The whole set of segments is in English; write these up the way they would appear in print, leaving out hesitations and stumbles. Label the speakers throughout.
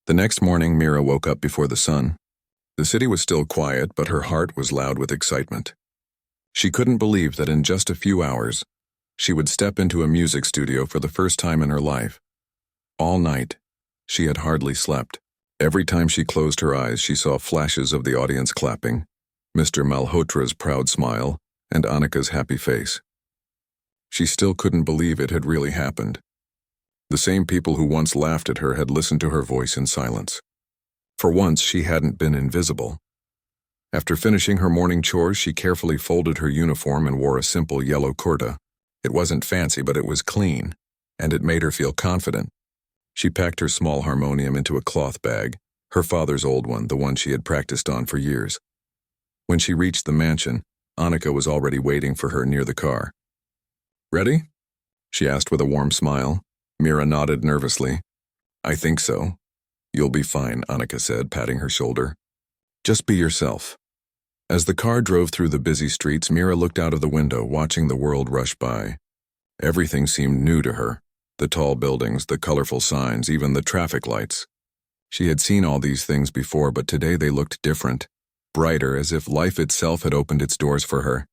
Speaker 1: The next morning, Mira woke up before the sun. The city was still quiet, but her heart was loud with excitement. She couldn't believe that in just a few hours, she would step into a music studio for the first time in her life. All night, she had hardly slept. Every time she closed her eyes, she saw flashes of the audience clapping, Mr. Malhotra's proud smile, and Annika's happy face. She still couldn't believe it had really happened. The same people who once laughed at her had listened to her voice in silence. For once, she hadn't been invisible. After finishing her morning chores, she carefully folded her uniform and wore a simple yellow kurta. It wasn't fancy, but it was clean, and it made her feel confident. She packed her small harmonium into a cloth bag, her father's old one, the one she had practiced on for years. When she reached the mansion, Annika was already waiting for her near the car. "Ready?" she asked with a warm smile. Mira nodded nervously. "I think so." "You'll be fine," Annika said, patting her shoulder. "Just be yourself." As the car drove through the busy streets, Mira looked out of the window, watching the world rush by. Everything seemed new to her. The tall buildings, the colorful signs, even the traffic lights. She had seen all these things before, but today they looked different, brighter, as if life itself had opened its doors for her.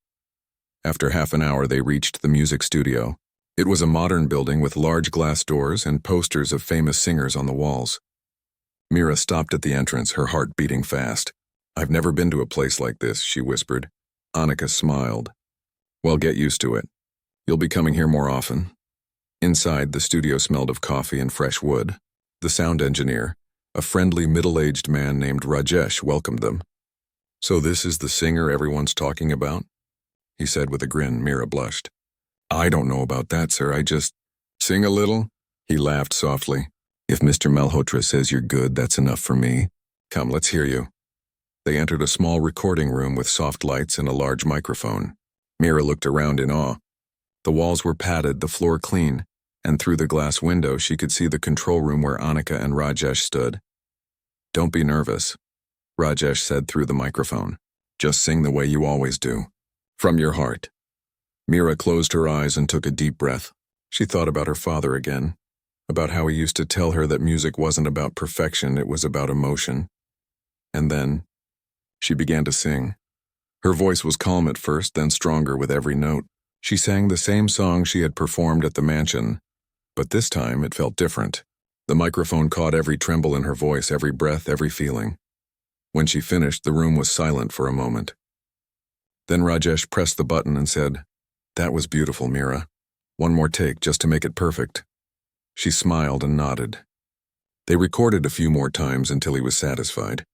Speaker 1: After half an hour, they reached the music studio. It was a modern building with large glass doors and posters of famous singers on the walls. Mira stopped at the entrance, her heart beating fast. "I've never been to a place like this," she whispered. Annika smiled. "Well, get used to it. You'll be coming here more often." Inside, the studio smelled of coffee and fresh wood. The sound engineer, a friendly middle-aged man named Rajesh, welcomed them. "So this is the singer everyone's talking about?" he said with a grin. Mira blushed. "I don't know about that, sir. I just sing a little." He laughed softly. "If Mr. Malhotra says you're good, that's enough for me. Come, let's hear you." They entered a small recording room with soft lights and a large microphone. Mira looked around in awe. The walls were padded, the floor clean, and through the glass window she could see the control room where Annika and Rajesh stood. "Don't be nervous," Rajesh said through the microphone. "Just sing the way you always do, from your heart." Mira closed her eyes and took a deep breath. She thought about her father again, about how he used to tell her that music wasn't about perfection, it was about emotion. And then she began to sing. Her voice was calm at first, then stronger with every note. She sang the same song she had performed at the mansion, but this time it felt different. The microphone caught every tremble in her voice, every breath, every feeling. When she finished, the room was silent for a moment. Then Rajesh pressed the button and said, "That was beautiful, Mira. One more take, just to make it perfect." She smiled and nodded. They recorded a few more times until he was satisfied.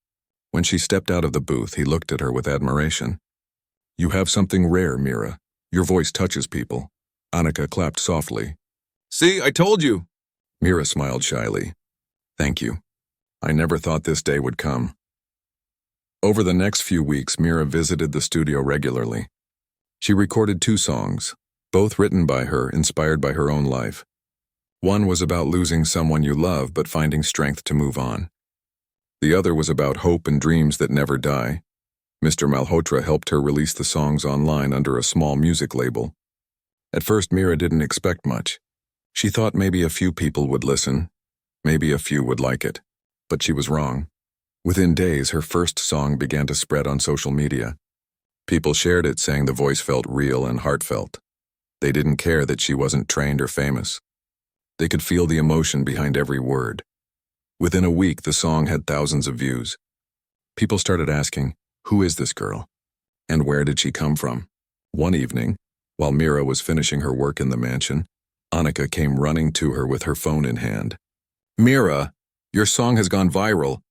Speaker 1: When she stepped out of the booth, he looked at her with admiration. "You have something rare, Mira. Your voice touches people." Annika clapped softly. "See, I told you." Mira smiled shyly. "Thank you. I never thought this day would come." Over the next few weeks, Mira visited the studio regularly. She recorded 2 songs, both written by her, inspired by her own life. One was about losing someone you love but finding strength to move on. The other was about hope and dreams that never die. Mr. Malhotra helped her release the songs online under a small music label. At first, Mira didn't expect much. She thought maybe a few people would listen, maybe a few would like it. But she was wrong. Within days, her first song began to spread on social media. People shared it, saying the voice felt real and heartfelt. They didn't care that she wasn't trained or famous. They could feel the emotion behind every word. Within a week, the song had thousands of views. People started asking, "Who is this girl? And where did she come from?" One evening, while Mira was finishing her work in the mansion, Annika came running to her with her phone in hand. "Mira, your song has gone viral."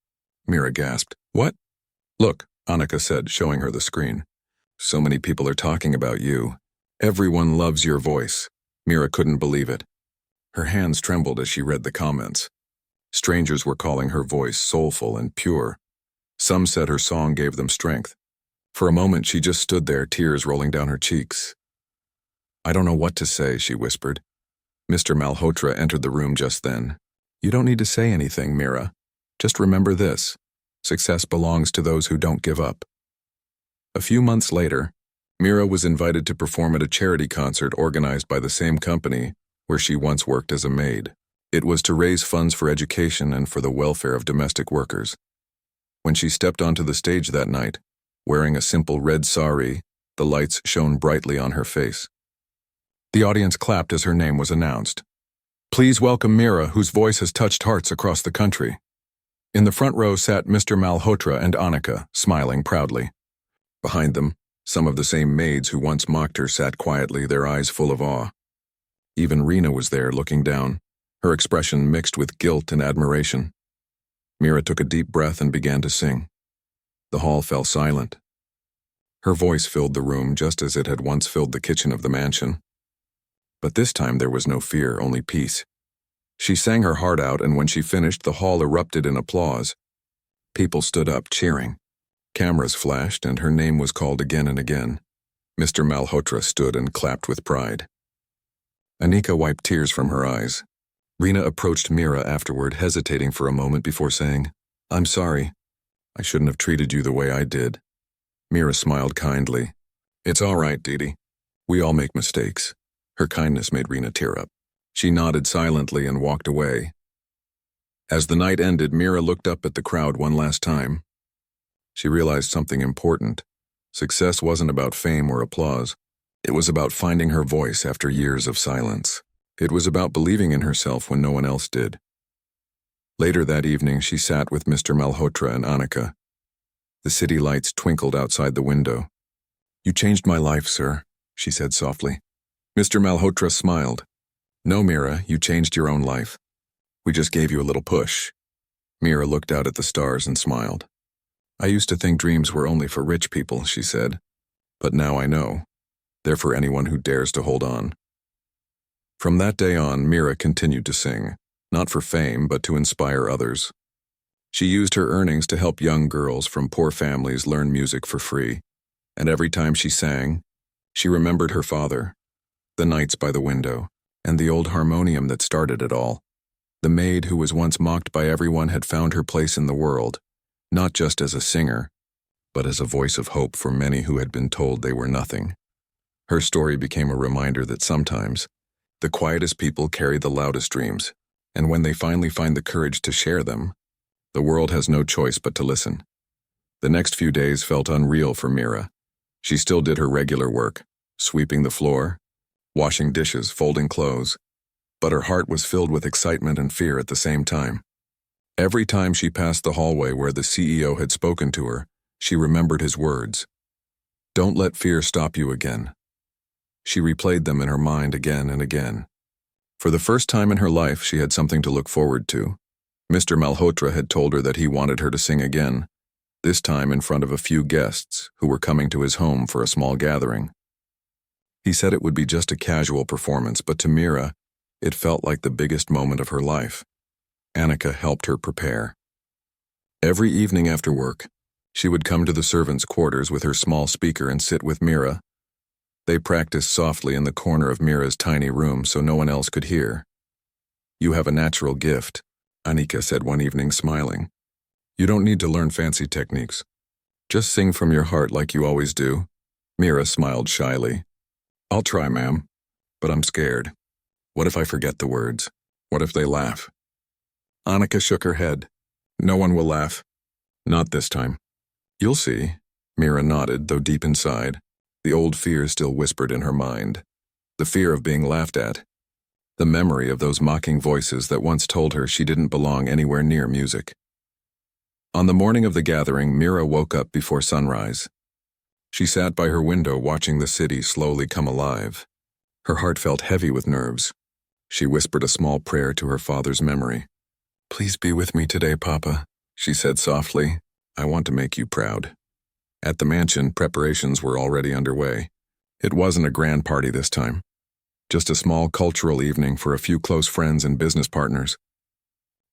Speaker 1: Mira gasped. "What?" "Look," Annika said, showing her the screen. "So many people are talking about you. Everyone loves your voice." Mira couldn't believe it. Her hands trembled as she read the comments. Strangers were calling her voice soulful and pure. Some said her song gave them strength. For a moment, she just stood there, tears rolling down her cheeks. "I don't know what to say," she whispered. Mr. Malhotra entered the room just then. "You don't need to say anything, Mira. Just remember this. Success belongs to those who don't give up." A few months later, Mira was invited to perform at a charity concert organized by the same company where she once worked as a maid. It was to raise funds for education and for the welfare of domestic workers. When she stepped onto the stage that night, wearing a simple red sari, the lights shone brightly on her face. The audience clapped as her name was announced. Please welcome Mira, whose voice has touched hearts across the country. In the front row sat Mr. Malhotra and Annika, smiling proudly. Behind them, some of the same maids who once mocked her sat quietly, their eyes full of awe. Even Rena was there, looking down, her expression mixed with guilt and admiration. Mira took a deep breath and began to sing. The hall fell silent. Her voice filled the room just as it had once filled the kitchen of the mansion. But this time there was no fear, only peace. She sang her heart out, and when she finished, the hall erupted in applause. People stood up, cheering. Cameras flashed, and her name was called again and again. Mr. Malhotra stood and clapped with pride. Annika wiped tears from her eyes. Rena approached Mira afterward, hesitating for a moment before saying, I'm sorry. I shouldn't have treated you the way I did. Mira smiled kindly. It's all right, Didi. We all make mistakes. Her kindness made Rena tear up. She nodded silently and walked away. As the night ended, Mira looked up at the crowd one last time. She realized something important. Success wasn't about fame or applause. It was about finding her voice after years of silence. It was about believing in herself when no one else did. Later that evening, she sat with Mr. Malhotra and Annika. The city lights twinkled outside the window. You changed my life, sir, she said softly. Mr. Malhotra smiled. No, Mira, you changed your own life. We just gave you a little push. Mira looked out at the stars and smiled. I used to think dreams were only for rich people, she said. But now I know. They're for anyone who dares to hold on. From that day on, Mira continued to sing, not for fame, but to inspire others. She used her earnings to help young girls from poor families learn music for free, and every time she sang, she remembered her father, the nights by the window, and the old harmonium that started it all. The maid who was once mocked by everyone had found her place in the world, not just as a singer, but as a voice of hope for many who had been told they were nothing. Her story became a reminder that sometimes, the quietest people carry the loudest dreams, and when they finally find the courage to share them, the world has no choice but to listen. The next few days felt unreal for Mira. She still did her regular work, sweeping the floor, washing dishes, folding clothes, but her heart was filled with excitement and fear at the same time. Every time she passed the hallway where the CEO had spoken to her, she remembered his words. Don't let fear stop you again. She replayed them in her mind again and again. For the first time in her life, she had something to look forward to. Mr. Malhotra had told her that he wanted her to sing again, this time in front of a few guests who were coming to his home for a small gathering. He said it would be just a casual performance, but to Mira, it felt like the biggest moment of her life. Annika helped her prepare. Every evening after work, she would come to the servants' quarters with her small speaker and sit with Mira. They practiced softly in the corner of Mira's tiny room so no one else could hear. You have a natural gift, Annika said one evening, smiling. You don't need to learn fancy techniques. Just sing from your heart like you always do. Mira smiled shyly. I'll try, ma'am, but I'm scared. What if I forget the words? What if they laugh? Annika shook her head. No one will laugh. Not this time. You'll see. Mira nodded, though deep inside, the old fear still whispered in her mind. The fear of being laughed at. The memory of those mocking voices that once told her she didn't belong anywhere near music. On the morning of the gathering, Mira woke up before sunrise. She sat by her window watching the city slowly come alive. Her heart felt heavy with nerves. She whispered a small prayer to her father's memory. Please be with me today, Papa, she said softly. I want to make you proud. At the mansion, preparations were already underway. It wasn't a grand party this time. Just a small cultural evening for a few close friends and business partners.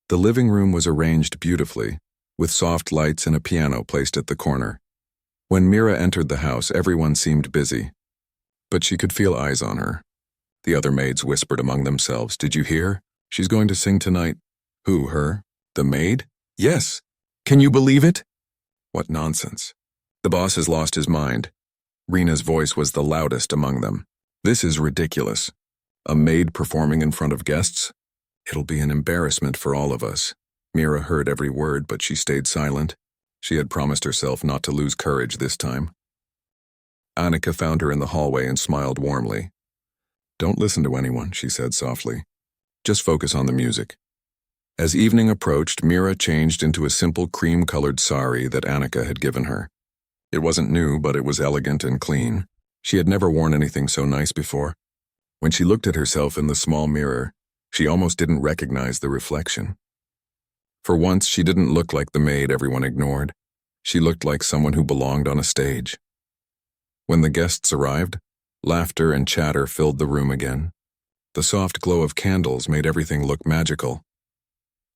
Speaker 1: The living room was arranged beautifully, with soft lights and a piano placed at the corner. When Mira entered the house, everyone seemed busy, but she could feel eyes on her. The other maids whispered among themselves, Did you hear? She's going to sing tonight. Who, her? The maid? Yes. Can you believe it? What nonsense. The boss has lost his mind. Rena's voice was the loudest among them. This is ridiculous. A maid performing in front of guests? It'll be an embarrassment for all of us. Mira heard every word, but she stayed silent. She had promised herself not to lose courage this time. Annika found her in the hallway and smiled warmly. "Don't listen to anyone," she said softly. "Just focus on the music." As evening approached, Mira changed into a simple cream-colored sari that Annika had given her. It wasn't new, but it was elegant and clean. She had never worn anything so nice before. When she looked at herself in the small mirror, she almost didn't recognize the reflection. For once, she didn't look like the maid everyone ignored. She looked like someone who belonged on a stage. When the guests arrived, laughter and chatter filled the room again. The soft glow of candles made everything look magical.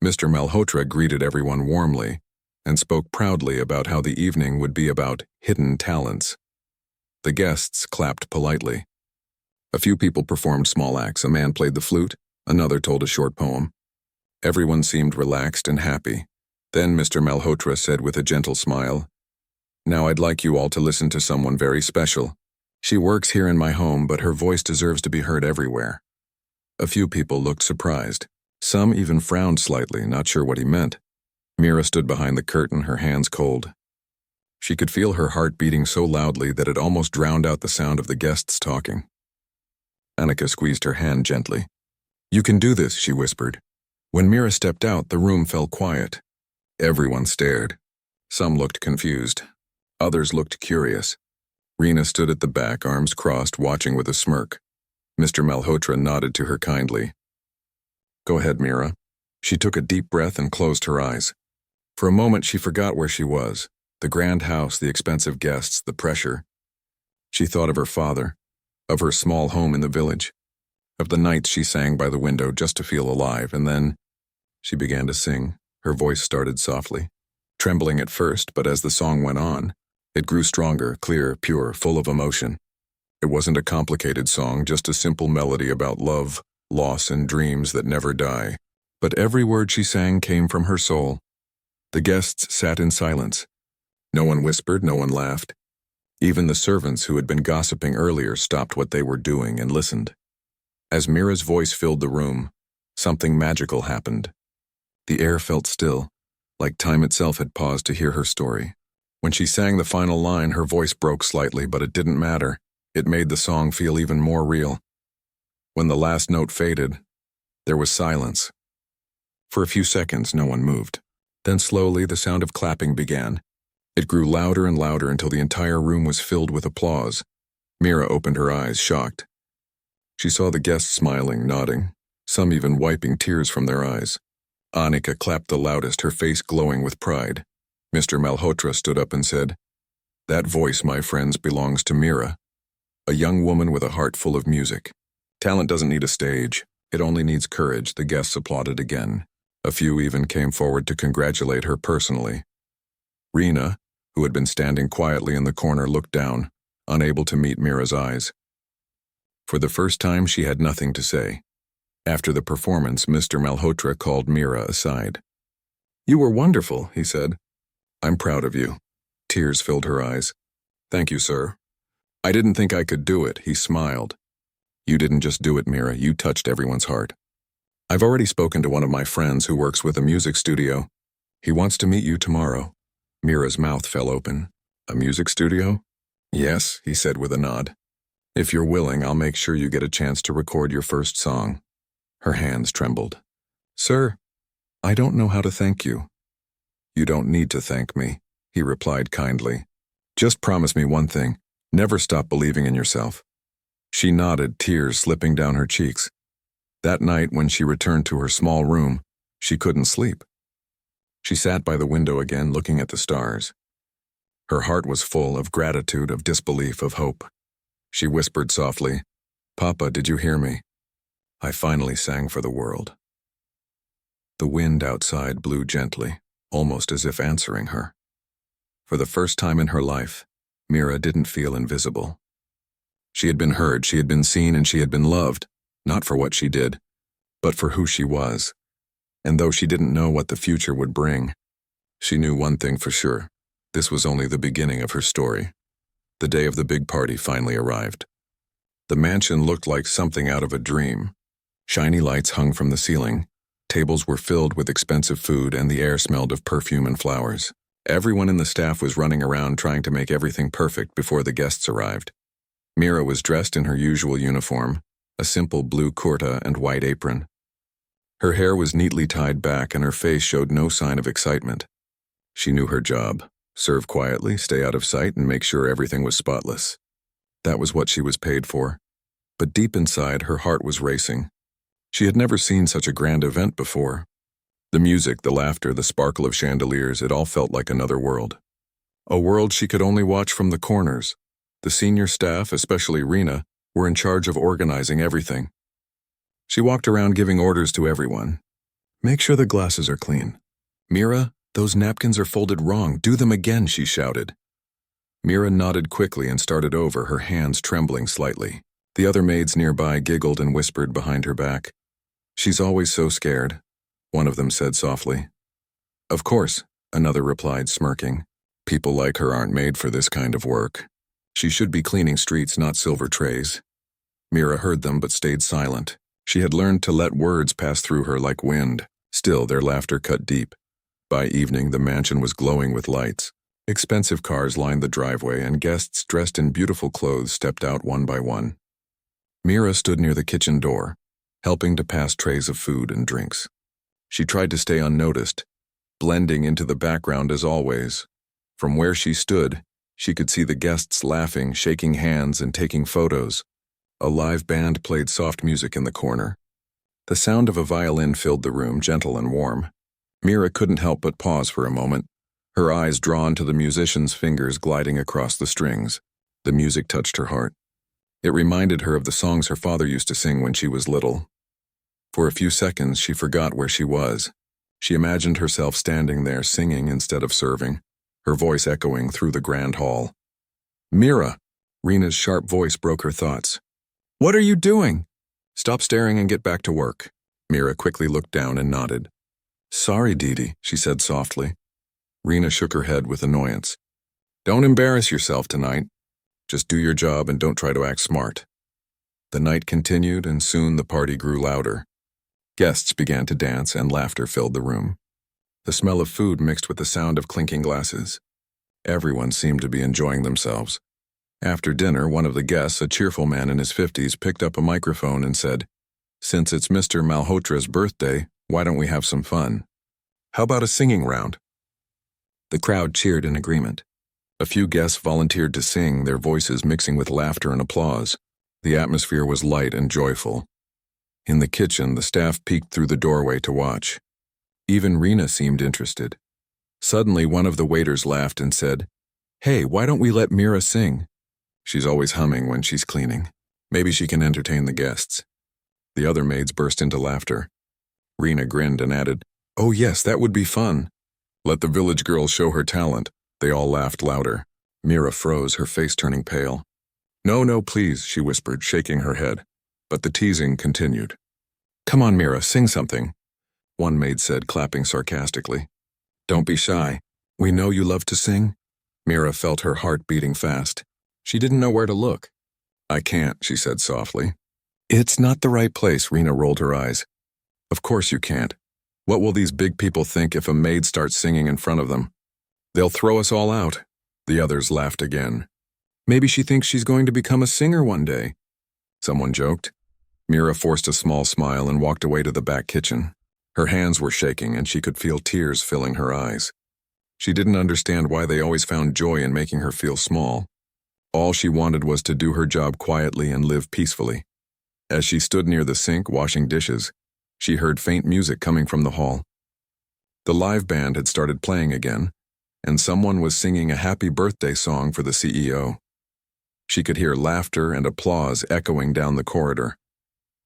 Speaker 1: Mr. Malhotra greeted everyone warmly and spoke proudly about how the evening would be about hidden talents. The guests clapped politely. A few people performed small acts. A man played the flute, another told a short poem. Everyone seemed relaxed and happy. Then Mr. Malhotra said with a gentle smile, "Now I'd like you all to listen to someone very special. She works here in my home, but her voice deserves to be heard everywhere." A few people looked surprised. Some even frowned slightly, not sure what he meant. Mira stood behind the curtain, her hands cold. She could feel her heart beating so loudly that it almost drowned out the sound of the guests talking. Annika squeezed her hand gently. "You can do this," she whispered. When Mira stepped out, the room fell quiet. Everyone stared. Some looked confused. Others looked curious. Rena stood at the back, arms crossed, watching with a smirk. Mr. Malhotra nodded to her kindly. "Go ahead, Mira." She took a deep breath and closed her eyes. For a moment, she forgot where she was. The grand house, the expensive guests, the pressure. She thought of her father, of her small home in the village, of the nights she sang by the window just to feel alive, and then she began to sing. Her voice started softly, trembling at first, but as the song went on, it grew stronger, clear, pure, full of emotion. It wasn't a complicated song, just a simple melody about love, loss, and dreams that never die. But every word she sang came from her soul. The guests sat in silence. No one whispered, no one laughed. Even the servants who had been gossiping earlier stopped what they were doing and listened. As Mira's voice filled the room, something magical happened. The air felt still, like time itself had paused to hear her story. When she sang the final line, her voice broke slightly, but it didn't matter. It made the song feel even more real. When the last note faded, there was silence. For a few seconds, no one moved. Then slowly, the sound of clapping began. It grew louder and louder until the entire room was filled with applause. Mira opened her eyes, shocked. She saw the guests smiling, nodding, some even wiping tears from their eyes. Annika clapped the loudest, her face glowing with pride. Mr. Malhotra stood up and said, "That voice, my friends, belongs to Mira, a young woman with a heart full of music. Talent doesn't need a stage. It only needs courage." The guests applauded again. A few even came forward to congratulate her personally. Rena, who had been standing quietly in the corner, looked down, unable to meet Mira's eyes. For the first time, she had nothing to say. After the performance, Mr. Malhotra called Mira aside. "You were wonderful," he said. "I'm proud of you." Tears filled her eyes. "Thank you, sir." "I didn't think I could do it," he smiled. "You didn't just do it, Mira. You touched everyone's heart. I've already spoken to one of my friends who works with a music studio. He wants to meet you tomorrow." Mira's mouth fell open. "A music studio?" "Yes," he said with a nod. "If you're willing, I'll make sure you get a chance to record your first song." Her hands trembled. "Sir, I don't know how to thank you." "You don't need to thank me," he replied kindly. "Just promise me one thing. Never stop believing in yourself." She nodded, tears slipping down her cheeks. That night, when she returned to her small room, she couldn't sleep. She sat by the window again, looking at the stars. Her heart was full of gratitude, of disbelief, of hope. She whispered softly, "Papa, did you hear me? I finally sang for the world." The wind outside blew gently, almost as if answering her. For the first time in her life, Mira didn't feel invisible. She had been heard, she had been seen, and she had been loved, not for what she did, but for who she was. And though she didn't know what the future would bring, she knew one thing for sure. This was only the beginning of her story. The day of the big party finally arrived. The mansion looked like something out of a dream. Shiny lights hung from the ceiling, Tables were filled with expensive food and the air smelled of perfume and flowers. Everyone in the staff was running around trying to make everything perfect before the guests arrived. Mira was dressed in her usual uniform, a simple blue kurta and white apron. Her hair was neatly tied back and her face showed no sign of excitement. She knew her job: serve quietly, stay out of sight, and make sure everything was spotless. That was what she was paid for. But deep inside, her heart was racing. She had never seen such a grand event before. The music, the laughter, the sparkle of chandeliers, it all felt like another world. A world she could only watch from the corners. The senior staff, especially Rena, were in charge of organizing everything. She walked around giving orders to everyone. Make sure the glasses are clean. Mira, those napkins are folded wrong. Do them again, she shouted. Mira nodded quickly and started over, her hands trembling slightly. The other maids nearby giggled and whispered behind her back. She's always so scared, one of them said softly. Of course, another replied, smirking. People like her aren't made for this kind of work. She should be cleaning streets, not silver trays. Mira heard them but stayed silent. She had learned to let words pass through her like wind. Still, their laughter cut deep. By evening, the mansion was glowing with lights. Expensive cars lined the driveway, and guests dressed in beautiful clothes stepped out one by one. Mira stood near the kitchen door, helping to pass trays of food and drinks. She tried to stay unnoticed, blending into the background as always. From where she stood, she could see the guests laughing, shaking hands, and taking photos. A live band played soft music in the corner. The sound of a violin filled the room, gentle and warm. Mira couldn't help but pause for a moment, her eyes drawn to the musician's fingers gliding across the strings. The music touched her heart. It reminded her of the songs her father used to sing when she was little. For a few seconds, she forgot where she was. She imagined herself standing there singing instead of serving, her voice echoing through the grand hall. Mira! Rena's sharp voice broke her thoughts. What are you doing? Stop staring and get back to work. Mira quickly looked down and nodded. Sorry, Didi, she said softly. Rena shook her head with annoyance. Don't embarrass yourself tonight. Just do your job and don't try to act smart. The night continued, and soon the party grew louder. Guests began to dance and laughter filled the room. The smell of food mixed with the sound of clinking glasses. Everyone seemed to be enjoying themselves. After dinner, one of the guests, a cheerful man in his 50s, picked up a microphone and said, Since it's Mr. Malhotra's birthday, why don't we have some fun? How about a singing round? The crowd cheered in agreement. A few guests volunteered to sing, their voices mixing with laughter and applause. The atmosphere was light and joyful. In the kitchen, the staff peeked through the doorway to watch. Even Rena seemed interested. Suddenly, one of the waiters laughed and said, Hey, why don't we let Mira sing? She's always humming when she's cleaning. Maybe she can entertain the guests. The other maids burst into laughter. Rena grinned and added, Oh yes, that would be fun. Let the village girl show her talent. They all laughed louder. Mira froze, her face turning pale. No, please, she whispered, shaking her head. But the teasing continued. Come on, Mira, sing something, one maid said, clapping sarcastically. Don't be shy. We know you love to sing. Mira felt her heart beating fast. She didn't know where to look. I can't, she said softly. It's not the right place, Rena rolled her eyes. Of course you can't. What will these big people think if a maid starts singing in front of them? They'll throw us all out. The others laughed again. Maybe she thinks she's going to become a singer one day, someone joked. Mira forced a small smile and walked away to the back kitchen. Her hands were shaking and she could feel tears filling her eyes. She didn't understand why they always found joy in making her feel small. All she wanted was to do her job quietly and live peacefully. As she stood near the sink washing dishes, she heard faint music coming from the hall. The live band had started playing again, and someone was singing a happy birthday song for the CEO. She could hear laughter and applause echoing down the corridor.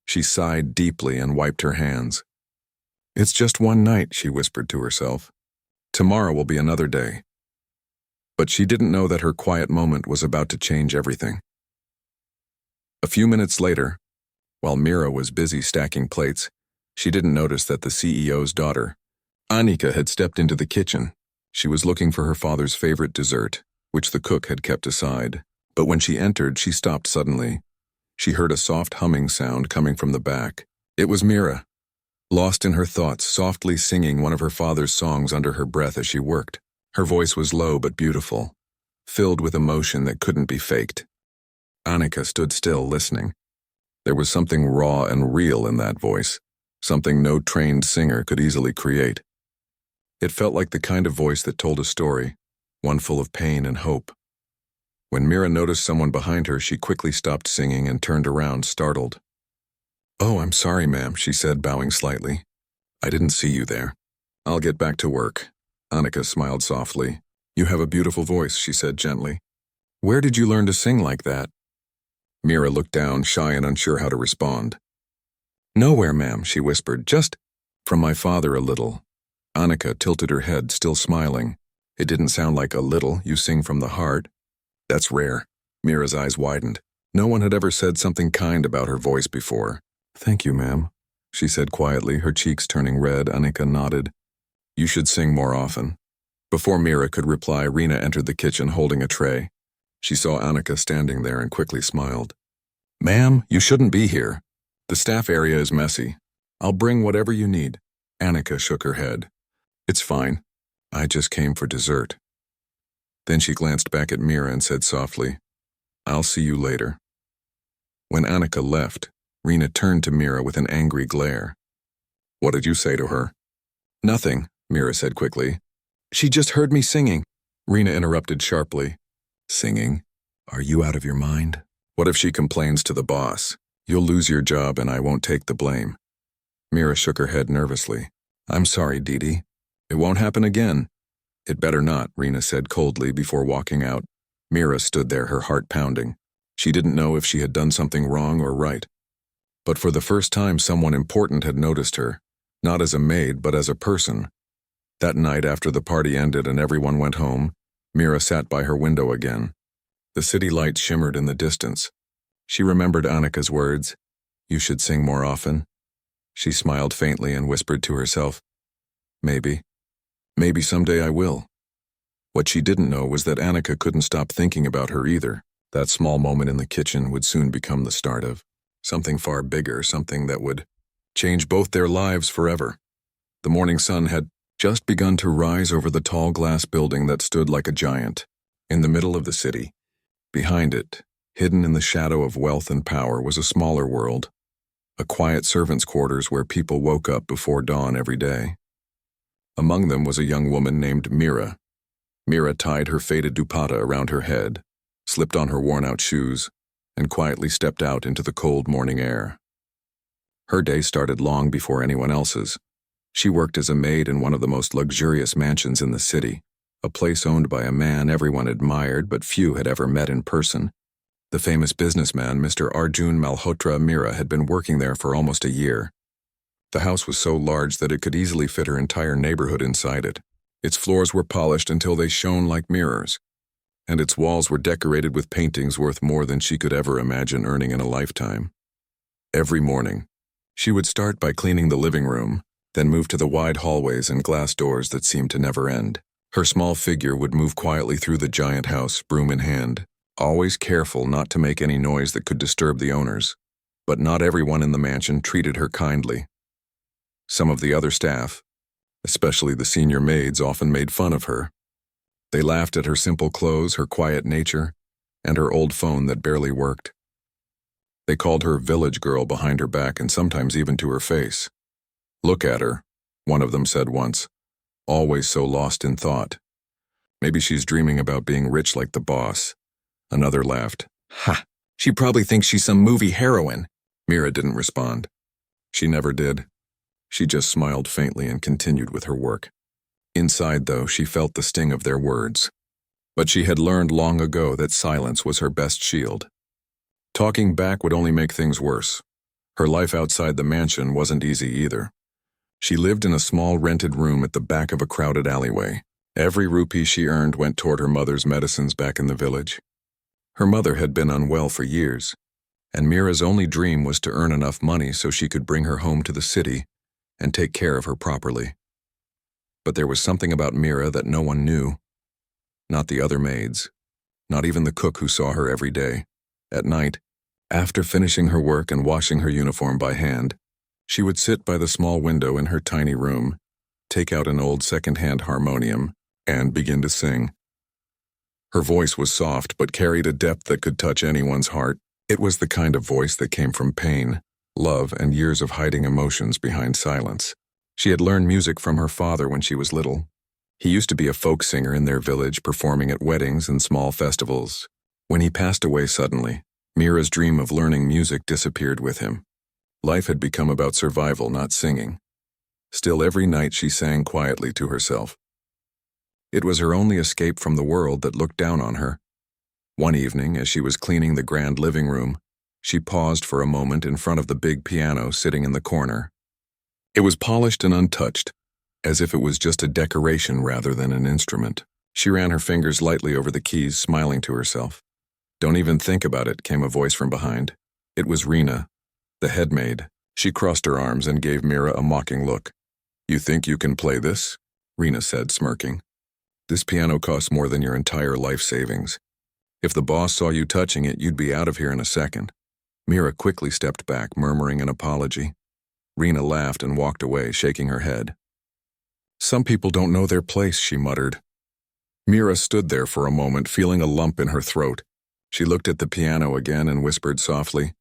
Speaker 1: She sighed deeply and wiped her hands. It's just one night, she whispered to herself. Tomorrow will be another day. But she didn't know that her quiet moment was about to change everything. A few minutes later, while Mira was busy stacking plates, she didn't notice that the CEO's daughter, Annika, had stepped into the kitchen. She was looking for her father's favorite dessert, which the cook had kept aside. But when she entered, she stopped suddenly. She heard a soft humming sound coming from the back. It was Mira. lost in her thoughts, softly singing one of her father's songs under her breath as she worked. Her voice was low but beautiful, filled with emotion that couldn't be faked. Annika stood still, listening. There was something raw and real in that voice, something no trained singer could easily create. It felt like the kind of voice that told a story, one full of pain and hope. When Mira noticed someone behind her, she quickly stopped singing and turned around, startled. "Oh, I'm sorry, ma'am," she said, bowing slightly. "I didn't see you there. I'll get back to work." Annika smiled softly. "You have a beautiful voice," she said gently. "Where did you learn to sing like that?" Mira looked down, shy and unsure how to respond. "Nowhere, ma'am," she whispered, "just from my father a little." Annika tilted her head, still smiling. "It didn't sound like a little. You sing from the heart." "That's rare." Mira's eyes widened. No one had ever said something kind about her voice before. "Thank you, ma'am," she said quietly, her cheeks turning red. Annika nodded. "You should sing more often." Before Mira could reply, Rena entered the kitchen holding a tray. She saw Annika standing there and quickly smiled. "Ma'am, you shouldn't be here. The staff area is messy. I'll bring whatever you need." Annika shook her head. "It's fine. I just came for dessert." Then she glanced back at Mira and said softly, "I'll see you later." When Annika left, Rena turned to Mira with an angry glare. "What did you say to her?" "Nothing," Mira said quickly. "She just heard me singing." Rena interrupted sharply. "Singing? Are you out of your mind? What if she complains to the boss? You'll lose your job and I won't take the blame." Mira shook her head nervously. "I'm sorry, Dee. It won't happen again." "It better not," Rena said coldly before walking out. Mira stood there, her heart pounding. She didn't know if she had done something wrong or right. But for the first time, someone important had noticed her, not as a maid, but as a person. That night, after the party ended and everyone went home, Mira sat by her window again. The city lights shimmered in the distance. She remembered Annika's words, "You should sing more often." She smiled faintly and whispered to herself, "Maybe. Maybe someday I will." What she didn't know was that Annika couldn't stop thinking about her either. That small moment in the kitchen would soon become the start of something far bigger, something that would change both their lives forever. The morning sun had just begun to rise over the tall glass building that stood like a giant in the middle of the city. Behind it, hidden in the shadow of wealth and power, was a smaller world, a quiet servants' quarters where people woke up before dawn every day. Among them was a young woman named Mira. Mira tied her faded dupatta around her head, slipped on her worn-out shoes, and quietly stepped out into the cold morning air. Her day started long before anyone else's. She worked as a maid in one of the most luxurious mansions in the city, a place owned by a man everyone admired but few had ever met in person. The famous businessman, Mr. Arjun Malhotra. Mira had been working there for almost a year. The house was so large that it could easily fit her entire neighborhood inside it. Its floors were polished until they shone like mirrors, and its walls were decorated with paintings worth more than she could ever imagine earning in a lifetime. Every morning, she would start by cleaning the living room, then move to the wide hallways and glass doors that seemed to never end. Her small figure would move quietly through the giant house, broom in hand, always careful not to make any noise that could disturb the owners. But not everyone in the mansion treated her kindly. Some of the other staff, especially the senior maids, often made fun of her. They laughed at her simple clothes, her quiet nature, and her old phone that barely worked. They called her village girl behind her back and sometimes even to her face. "Look at her," one of them said once, "always so lost in thought. Maybe she's dreaming about being rich like the boss." Another laughed. "Ha! She probably thinks she's some movie heroine." Mira didn't respond. She never did. She just smiled faintly and continued with her work. Inside, though, she felt the sting of their words. But she had learned long ago that silence was her best shield. Talking back would only make things worse. Her life outside the mansion wasn't easy either. She lived in a small rented room at the back of a crowded alleyway. Every rupee she earned went toward her mother's medicines back in the village. Her mother had been unwell for years, and Mira's only dream was to earn enough money so she could bring her home to the city and take care of her properly. But there was something about Mira that no one knew. Not the other maids, not even the cook who saw her every day. At night, after finishing her work and washing her uniform by hand, She would sit by the small window in her tiny room, take out an old second-hand harmonium, and begin to sing. Her voice was soft but carried a depth that could touch anyone's heart. It was the kind of voice that came from pain, love, and years of hiding emotions behind silence. She had learned music from her father when she was little. He used to be a folk singer in their village, performing at weddings and small festivals. When he passed away suddenly, Mira's dream of learning music disappeared with him. Life had become about survival, not singing. Still, every night she sang quietly to herself. It was her only escape from the world that looked down on her. One evening, as she was cleaning the grand living room, she paused for a moment in front of the big piano sitting in the corner. It was polished and untouched, as if it was just a decoration rather than an instrument. She ran her fingers lightly over the keys, smiling to herself. "Don't even think about it," came a voice from behind. It was Rena, the head maid. She crossed her arms and gave Mira a mocking look. "You think you can play this?" Rena said, smirking. "This piano costs more than your entire life savings. If the boss saw you touching it, you'd be out of here in a second." Mira quickly stepped back, murmuring an apology. Rena laughed and walked away, shaking her head. "Some people don't know their place," she muttered. Mira stood there for a moment, feeling a lump in her throat. She looked at the piano again and whispered softly,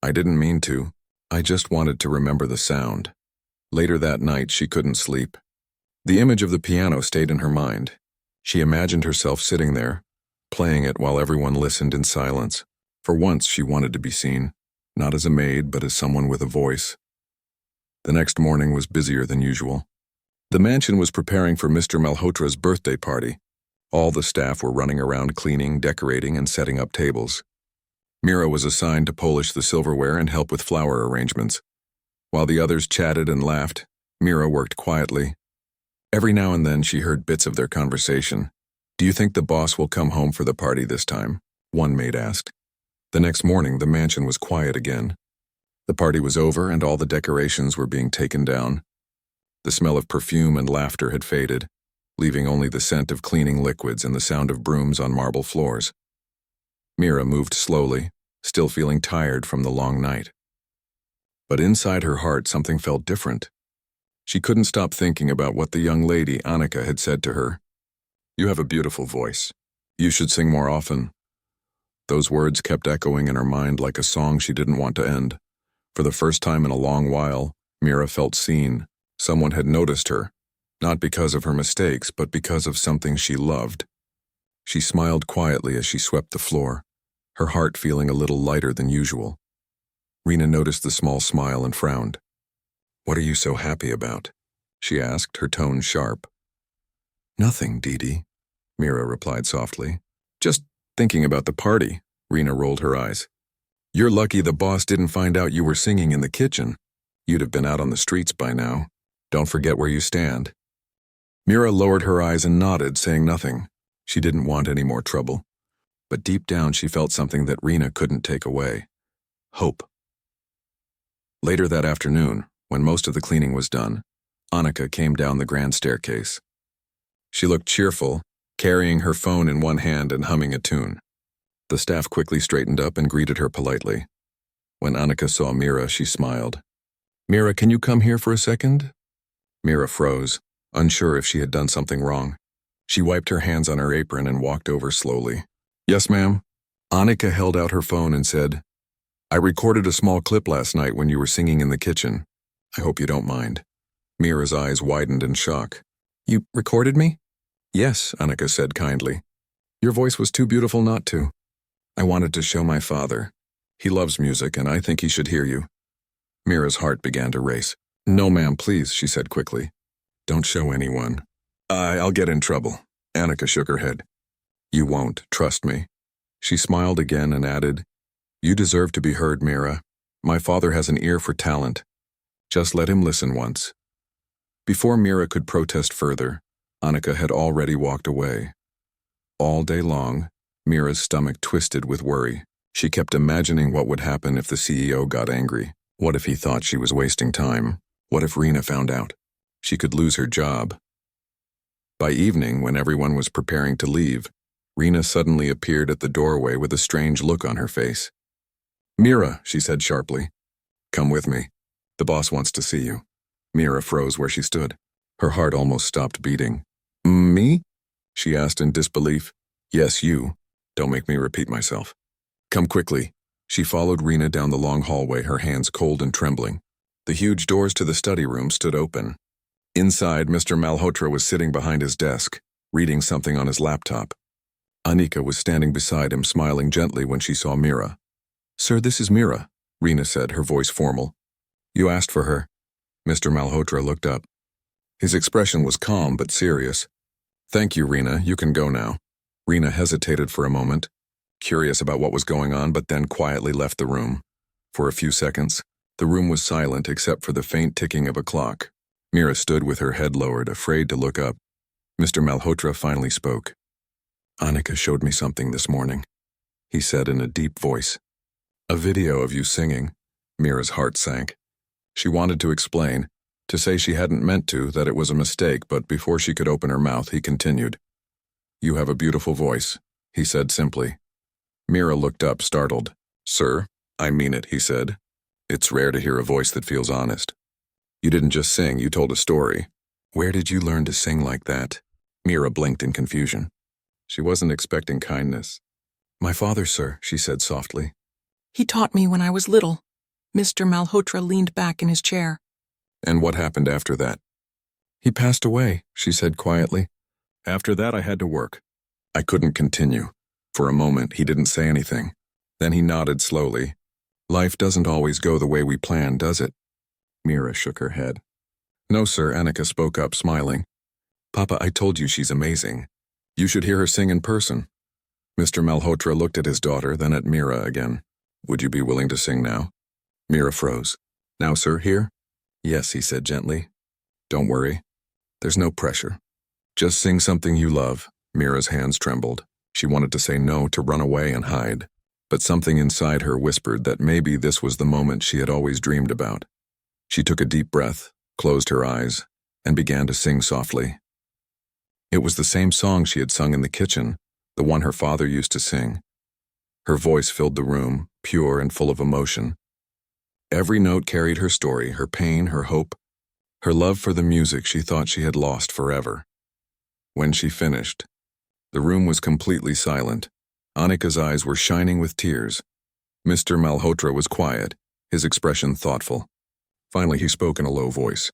Speaker 1: "I didn't mean to. I just wanted to remember the sound." Later that night, she couldn't sleep. The image of the piano stayed in her mind. She imagined herself sitting there, playing it while everyone listened in silence. For once, she wanted to be seen, not as a maid, but as someone with a voice. The next morning was busier than usual. The mansion was preparing for Mr. Malhotra's birthday party. All the staff were running around cleaning, decorating, and setting up tables. Mira was assigned to polish the silverware and help with flower arrangements. While the others chatted and laughed, Mira worked quietly. Every now and then she heard bits of their conversation. "Do you think the boss will come home for the party this time?" one maid asked. The next morning, the mansion was quiet again. The party was over and all the decorations were being taken down. The smell of perfume and laughter had faded, leaving only the scent of cleaning liquids and the sound of brooms on marble floors. Mira moved slowly, still feeling tired from the long night. But inside her heart, something felt different. She couldn't stop thinking about what the young lady, Annika, had said to her. "You have a beautiful voice. You should sing more often." Those words kept echoing in her mind like a song she didn't want to end. For the first time in a long while, Mira felt seen. Someone had noticed her, not because of her mistakes, but because of something she loved. She smiled quietly as she swept the floor, her heart feeling a little lighter than usual. Rena noticed the small smile and frowned. "What are you so happy about?" she asked, her tone sharp. "Nothing, Dee," Mira replied softly. "Just thinking about the party." Rena rolled her eyes. "You're lucky the boss didn't find out you were singing in the kitchen. You'd have been out on the streets by now. Don't forget where you stand." Mira lowered her eyes and nodded, saying nothing. She didn't want any more trouble. But deep down she felt something that Rena couldn't take away. Hope. Later that afternoon, when most of the cleaning was done, Annika came down the grand staircase. She looked cheerful, carrying her phone in one hand and humming a tune. The staff quickly straightened up and greeted her politely. When Annika saw Mira, she smiled. "Mira, can you come here for a second?" Mira froze, unsure if she had done something wrong. She wiped her hands on her apron and walked over slowly. "Yes, ma'am." Annika held out her phone and said, "I recorded a small clip last night when you were singing in the kitchen. I hope you don't mind." Mira's eyes widened in shock. "You recorded me?" "Yes," Annika said kindly. "Your voice was too beautiful not to. I wanted to show my father. He loves music, and I think he should hear you." Mira's heart began to race. "No, ma'am, please," she said quickly. "Don't show anyone. I'll get in trouble." Annika shook her head. "You won't, trust me." She smiled again and added, "You deserve to be heard, Mira. My father has an ear for talent. Just let him listen once." Before Mira could protest further, Annika had already walked away. All day long, Mira's stomach twisted with worry. She kept imagining what would happen if the CEO got angry. What if he thought she was wasting time? What if Rena found out? She could lose her job. By evening, when everyone was preparing to leave, Rena suddenly appeared at the doorway with a strange look on her face. "Mira," she said sharply, "come with me." The boss wants to see you. Mira froze where she stood. Her heart almost stopped beating. Me? She asked in disbelief. Yes, you. Don't make me repeat myself. Come quickly. She followed Rena down the long hallway, her hands cold and trembling. The huge doors to the study room stood open. Inside, Mr. Malhotra was sitting behind his desk, reading something on his laptop. Anika was standing beside him, smiling gently when she saw Mira. Sir, this is Mira, Rena said, her voice formal. You asked for her. Mr. Malhotra looked up. His expression was calm but serious. Thank you, Rena. You can go now. Rena hesitated for a moment, curious about what was going on, but then quietly left the room. For a few seconds, the room was silent except for the faint ticking of a clock. Mira stood with her head lowered, afraid to look up. Mr. Malhotra finally spoke. Anika showed me something this morning, he said in a deep voice. A video of you singing. Mira's heart sank. She wanted to explain, to say she hadn't meant to, that it was a mistake, but before she could open her mouth, he continued. You have a beautiful voice, he said simply. Mira looked up, startled. Sir, I mean it, he said. It's rare to hear a voice that feels honest. You didn't just sing, you told a story. Where did you learn to sing like that? Mira blinked in confusion. She wasn't expecting kindness. My father, sir, she said softly.
Speaker 2: He taught me when I was little. Mr. Malhotra leaned back in his chair.
Speaker 1: And what happened after that? He passed away, she said quietly. After that, I had to work. I couldn't continue. For a moment, he didn't say anything. Then he nodded slowly. Life doesn't always go the way we plan, does it? Mira shook her head. No, sir, Anika spoke up, smiling. Papa, I told you she's amazing. You should hear her sing in person. Mr. Malhotra looked at his daughter, then at Mira again. Would you be willing to sing now? Mira froze. Now, sir, here? Yes, he said gently. Don't worry. There's no pressure. Just sing something you love. Mira's hands trembled. She wanted to say no, to run away and hide. But something inside her whispered that maybe this was the moment she had always dreamed about. She took a deep breath, closed her eyes, and began to sing softly. It was the same song she had sung in the kitchen, the one her father used to sing. Her voice filled the room, pure and full of emotion. Every note carried her story, her pain, her hope, her love for the music she thought she had lost forever. When she finished, the room was completely silent. Anika's eyes were shining with tears. Mr. Malhotra was quiet, his expression thoughtful. Finally, he spoke in a low voice.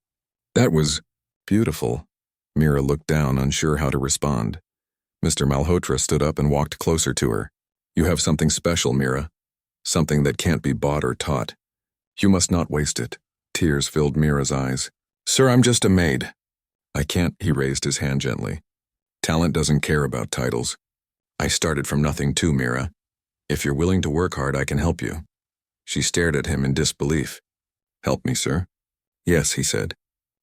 Speaker 1: That was beautiful. Mira looked down, unsure how to respond. Mr. Malhotra stood up and walked closer to her. You have something special, Mira. Something that can't be bought or taught. You must not waste it. Tears filled Mira's eyes. Sir, I'm just a maid. I can't, he raised his hand gently. Talent doesn't care about titles. I started from nothing too, Mira. If you're willing to work hard, I can help you. She stared at him in disbelief. Help me, sir. Yes, he said.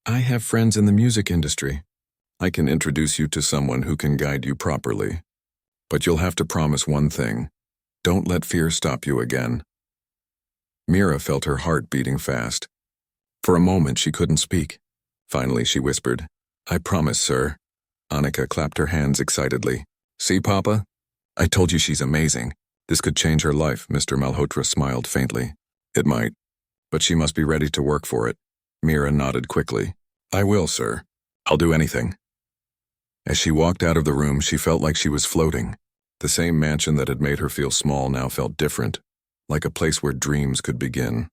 Speaker 1: I have friends in the music industry. I can introduce you to someone who can guide you properly. But you'll have to promise one thing. Don't let fear stop you again. Mira felt her heart beating fast. For a moment, she couldn't speak. Finally, she whispered, I promise, sir. Anika clapped her hands excitedly. See, Papa? I told you she's amazing. This could change her life, Mr. Malhotra smiled faintly. It might, but she must be ready to work for it. Mira nodded quickly. I will, sir. I'll do anything. As she walked out of the room, she felt like she was floating. The same mansion that had made her feel small now felt different, like a place where dreams could begin.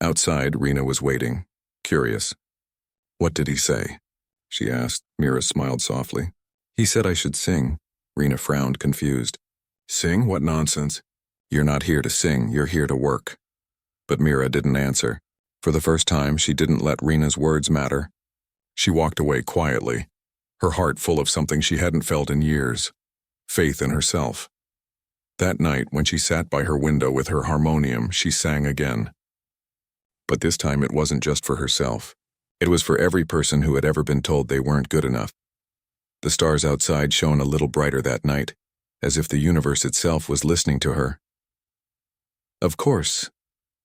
Speaker 1: Outside, Rena was waiting, curious. What did he say? She asked. Mira smiled softly. He said I should sing. Rena frowned, confused. Sing? What nonsense. You're not here to sing, you're here to work. But Mira didn't answer. For the first time, she didn't let Rena's words matter. She walked away quietly, her heart full of something she hadn't felt in years, faith in herself. That night, when she sat by her window with her harmonium, she sang again. But this time it wasn't just for herself. It was for every person who had ever been told they weren't good enough. The stars outside shone a little brighter that night, as if the universe itself was listening to her. Of course,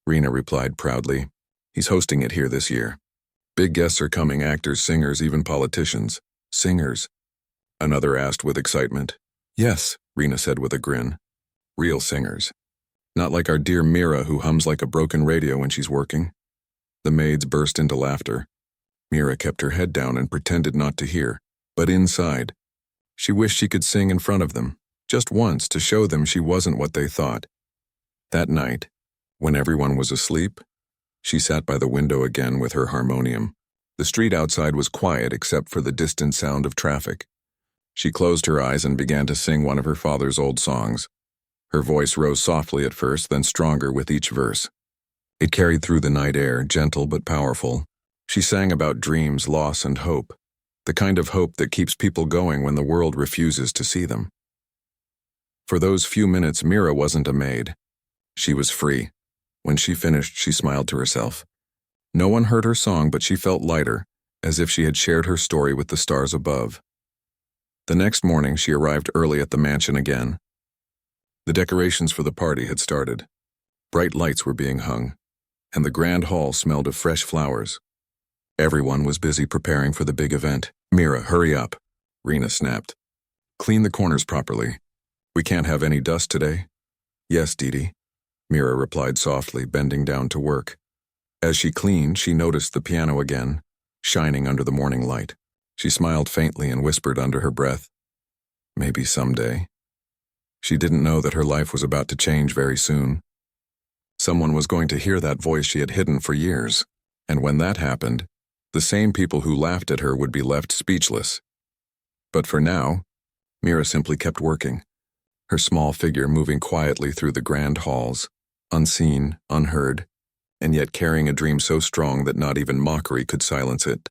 Speaker 1: Rena replied proudly. He's hosting it here this year. Big guests are coming, actors, singers, even politicians. Singers? Another asked with excitement. Yes, Rena said with a grin. Real singers. Not like our dear Mira who hums like a broken radio when she's working. The maids burst into laughter. Mira kept her head down and pretended not to hear, but inside, she wished she could sing in front of them, just once to show them she wasn't what they thought. That night, when everyone was asleep, she sat by the window again with her harmonium. The street outside was quiet except for the distant sound of traffic. She closed her eyes and began to sing one of her father's old songs. Her voice rose softly at first, then stronger with each verse. It carried through the night air, gentle but powerful. She sang about dreams, loss, and hope, the kind of hope that keeps people going when the world refuses to see them. For those few minutes, Mira wasn't a maid. She was free. When she finished, she smiled to herself. No one heard her song, but she felt lighter, as if she had shared her story with the stars above. The next morning, she arrived early at the mansion again. The decorations for the party had started. Bright lights were being hung, and the grand hall smelled of fresh flowers. Everyone was busy preparing for the big event. Mira, hurry up, Rena snapped. Clean the corners properly. We can't have any dust today. Yes, Dee, Mira replied softly, bending down to work. As she cleaned, she noticed the piano again, shining under the morning light. She smiled faintly and whispered under her breath, maybe someday. She didn't know that her life was about to change very soon. Someone was going to hear that voice she had hidden for years, and when that happened, the same people who laughed at her would be left speechless. But for now, Mira simply kept working, her small figure moving quietly through the grand halls, unseen, unheard, and yet carrying a dream so strong that not even mockery could silence it.